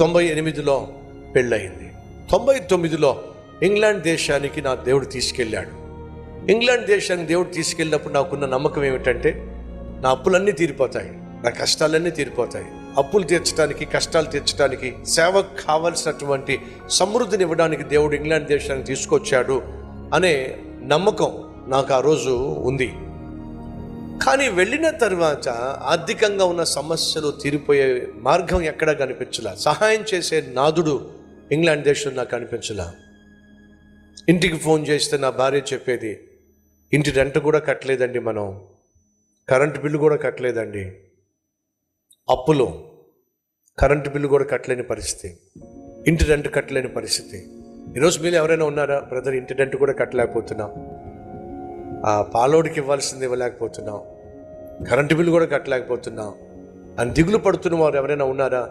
98లో పెళ్ళయింది. 99లో ఇంగ్లాండ్ దేశానికి నా దేవుడు తీసుకెళ్ళాడు. ఇంగ్లాండ్ దేశానికి దేవుడు తీసుకెళ్ళినప్పుడు నాకున్న నమ్మకం ఏమిటంటే, నా అప్పులన్నీ తీరిపోతాయి, నా కష్టాలన్నీ తీరిపోతాయి. అప్పులు తీర్చడానికి, కష్టాలు తీర్చడానికి, సేవకు కావలసినటువంటి సమృద్ధిని ఇవ్వడానికి దేవుడు ఇంగ్లాండ్ దేశానికి తీసుకొచ్చాడు అనే నమ్మకం నాకు ఆ రోజు ఉంది. కానీ వెళ్ళిన తర్వాత ఆర్థికంగా ఉన్న సమస్యలు తీరిపోయే మార్గం ఎక్కడా కనిపించలా. సహాయం చేసే నాదుడు ఇంగ్లాండ్ దేశం నాకు కనిపించలా. ఇంటికి ఫోన్ చేస్తే నా భార్య చెప్పేది, ఇంటి రెంట్ కూడా కట్టలేదండి, మనం కరెంటు బిల్లు కూడా కట్టలేదండి, అప్పులు, కరెంటు బిల్లు కూడా కట్టలేని పరిస్థితి, ఇంటి రెంట్ కట్టలేని పరిస్థితి. ఈరోజు మీరు ఎవరైనా ఉన్నారా, బ్రదర్ ఇంటి రెంట్ కూడా కట్టలేకపోతున్నాం, ఆ పాలోడికి ఇవ్వాల్సింది ఇవ్వలేకపోతున్నాం, కరెంటు బిల్లు కూడా కట్టలేకపోతున్నాం అని దిగులు పడుతున్న వారు ఎవరైనా ఉన్నారా?